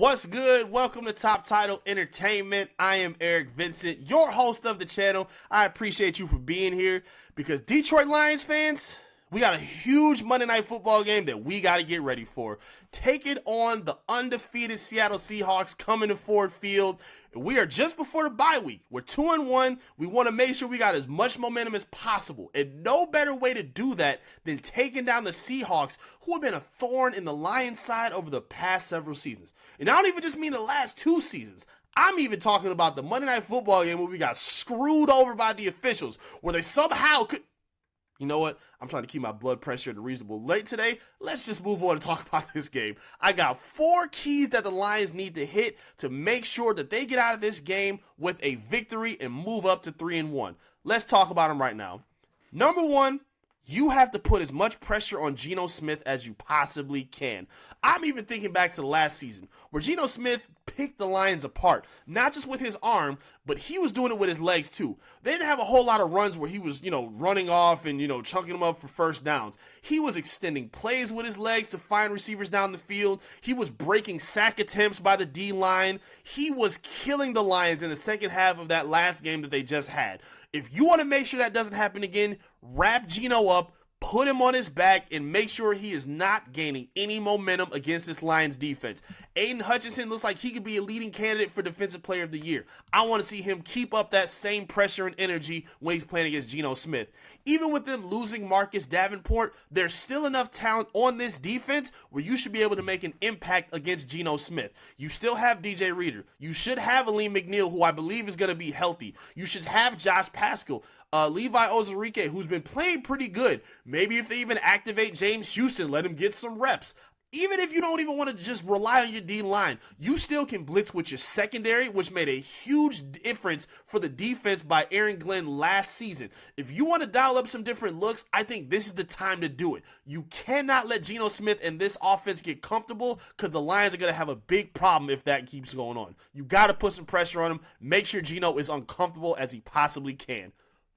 What's good? Welcome to Top Title Entertainment. I am Eric Vincent, your host of the channel. I appreciate you for being here because Detroit Lions fans, we got a huge Monday Night Football game that we got to get ready for. Taking on the undefeated Seattle Seahawks coming to Ford Field. We are just before the bye week. We're 2-1. We want to make sure we got as much momentum as possible. And no better way to do that than taking down the Seahawks, who have been a thorn in the Lions' side over the past several seasons. And I don't even just mean the last 2 seasons. I'm even talking about the Monday Night Football game where we got screwed over by the officials, where they somehow could... You know what? I'm trying to keep my blood pressure at a reasonable rate today. Let's just move on and talk about this game. I got 4 keys that the Lions need to hit to make sure that they get out of this game with a victory and move up to 3-1. Let's talk about them right now. Number 1, you have to put as much pressure on Geno Smith as you possibly can. I'm even thinking back to the last season where Geno Smith picked the Lions apart, not just with his arm, but he was doing it with his legs too. They didn't have a whole lot of runs where he was, running off and, chunking them up for first downs. He was extending plays with his legs to find receivers down the field. He was breaking sack attempts by the D-line. He was killing the Lions in the second half of that last game that they just had. If you want to make sure that doesn't happen again, wrap Geno up, put him on his back, and make sure he is not gaining any momentum against this Lions defense. Aiden Hutchinson looks like he could be a leading candidate for Defensive Player of the Year. I want to see him keep up that same pressure and energy when he's playing against Geno Smith. Even with them losing Marcus Davenport, there's still enough talent on this defense where you should be able to make an impact against Geno Smith. You still have DJ Reader. You should have Aleem McNeil, who I believe is going to be healthy. You should have Josh Paschal. Levi Ozarike, who's been playing pretty good. Maybe if they even activate James Houston, let him get some reps. Even if you don't even want to just rely on your D-line, you still can blitz with your secondary, which made a huge difference for the defense by Aaron Glenn last season. If you want to dial up some different looks, I think this is the time to do it. You cannot let Geno Smith and this offense get comfortable because the Lions are going to have a big problem if that keeps going on. You got to put some pressure on him. Make sure Geno is uncomfortable as he possibly can.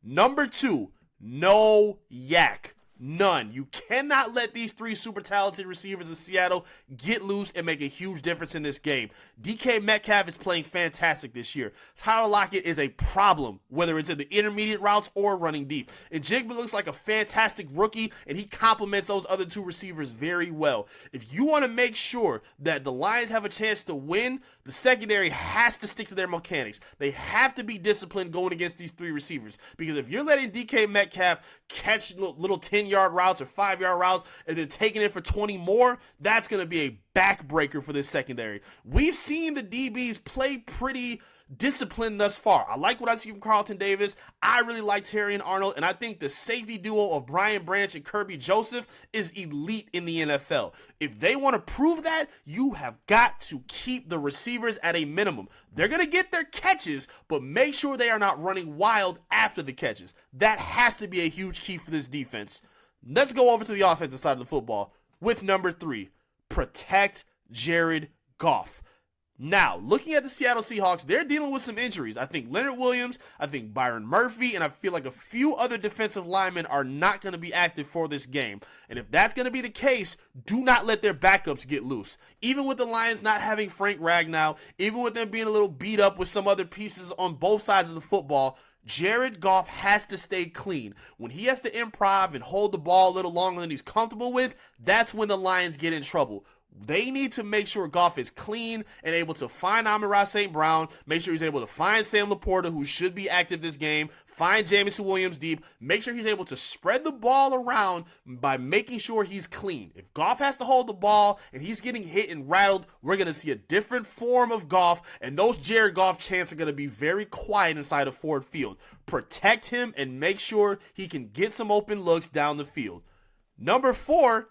Number 2, no yak. None. You cannot let these 3 super talented receivers of Seattle get loose and make a huge difference in this game. DK Metcalf is playing fantastic this year. Tyler Lockett is a problem, whether it's in the intermediate routes or running deep. And Jigba looks like a fantastic rookie, and he complements those other 2 receivers very well. If you want to make sure that the Lions have a chance to win, the secondary has to stick to their mechanics. They have to be disciplined going against these 3 receivers. Because if you're letting DK Metcalf catch little 10-yard routes or 5-yard routes and then taking it for 20 more, that's going to be a backbreaker for this secondary. We've seen the DBs play pretty disciplined thus far. I like what I see from Carlton Davis. I really like Terry and Arnold, and I think the safety duo of Brian Branch and Kirby Joseph is elite in the NFL. If they want to prove that, you have got to keep the receivers at a minimum. They're going to get their catches, but make sure they are not running wild after the catches. That has to be a huge key for this defense. Let's go over to the offensive side of the football with number 3, protect Jared Goff. Now, looking at the Seattle Seahawks, they're dealing with some injuries. I think Leonard Williams, I think Byron Murphy, and I feel like a few other defensive linemen are not going to be active for this game. And if that's going to be the case, do not let their backups get loose. Even with the Lions not having Frank Ragnow, even with them being a little beat up with some other pieces on both sides of the football, Jared Goff has to stay clean. When he has to improv and hold the ball a little longer than he's comfortable with, that's when the Lions get in trouble. They need to make sure Goff is clean and able to find Amon-Ra St. Brown, make sure he's able to find Sam Laporta, who should be active this game, find Jamison Williams deep, make sure he's able to spread the ball around by making sure he's clean. If Goff has to hold the ball and he's getting hit and rattled, we're going to see a different form of Goff, and those Jared Goff chants are going to be very quiet inside of Ford Field. Protect him and make sure he can get some open looks down the field. Number 4,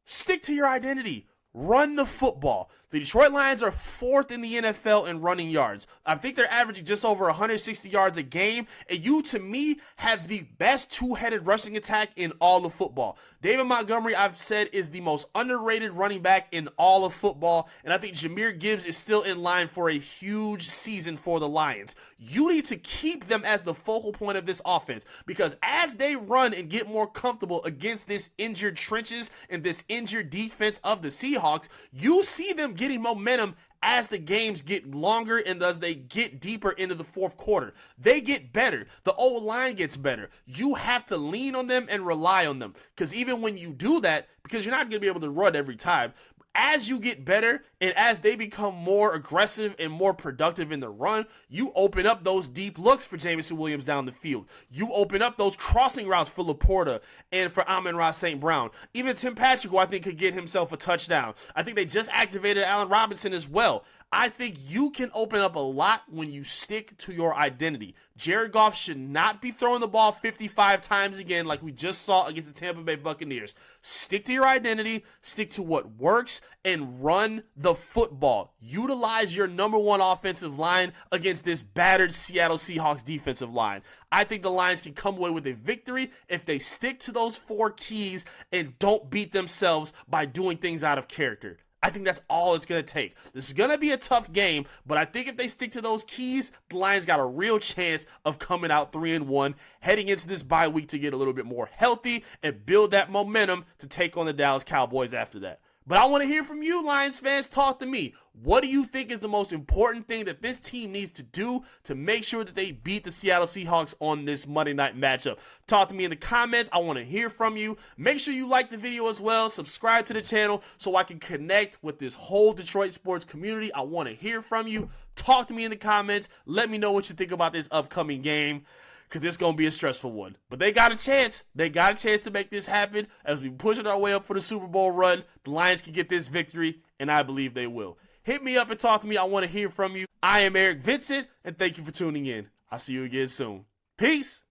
stick to your identity. Run the football. The Detroit Lions are 4th in the NFL in running yards. I think they're averaging just over 160 yards a game, and you, to me, have the best 2-headed rushing attack in all of football. David Montgomery, I've said, is the most underrated running back in all of football, and I think Jahmyr Gibbs is still in line for a huge season for the Lions. You need to keep them as the focal point of this offense, because as they run and get more comfortable against this injured trenches and this injured defense of the Seahawks, you see them getting momentum as the games get longer and as they get deeper into the fourth quarter. They get better. The O-line gets better. You have to lean on them and rely on them, because even when you do that, because you're not going to be able to run every time, as you get better and as they become more aggressive and more productive in the run, you open up those deep looks for Jameson Williams down the field. You open up those crossing routes for Laporta and for Amon-Ra St. Brown. Even Tim Patrick, who I think could get himself a touchdown. I think they just activated Allen Robinson as well. I think you can open up a lot when you stick to your identity. Jared Goff should not be throwing the ball 55 times again like we just saw against the Tampa Bay Buccaneers. Stick to your identity, stick to what works, and run the football. Utilize your number one offensive line against this battered Seattle Seahawks defensive line. I think the Lions can come away with a victory if they stick to those 4 keys and don't beat themselves by doing things out of character. I think that's all it's going to take. This is going to be a tough game, but I think if they stick to those keys, the Lions got a real chance of coming out 3-1, heading into this bye week to get a little bit more healthy and build that momentum to take on the Dallas Cowboys after that. But I want to hear from you, Lions fans. Talk to me. What do you think is the most important thing that this team needs to do to make sure that they beat the Seattle Seahawks on this Monday night matchup? Talk to me in the comments. I want to hear from you. Make sure you like the video as well. Subscribe to the channel so I can connect with this whole Detroit sports community. I want to hear from you. Talk to me in the comments. Let me know what you think about this upcoming game, because it's going to be a stressful one. But they got a chance. They got a chance to make this happen. As we push our way up for the Super Bowl run, the Lions can get this victory, and I believe they will. Hit me up and talk to me. I want to hear from you. I am Eric Vincent, and thank you for tuning in. I'll see you again soon. Peace.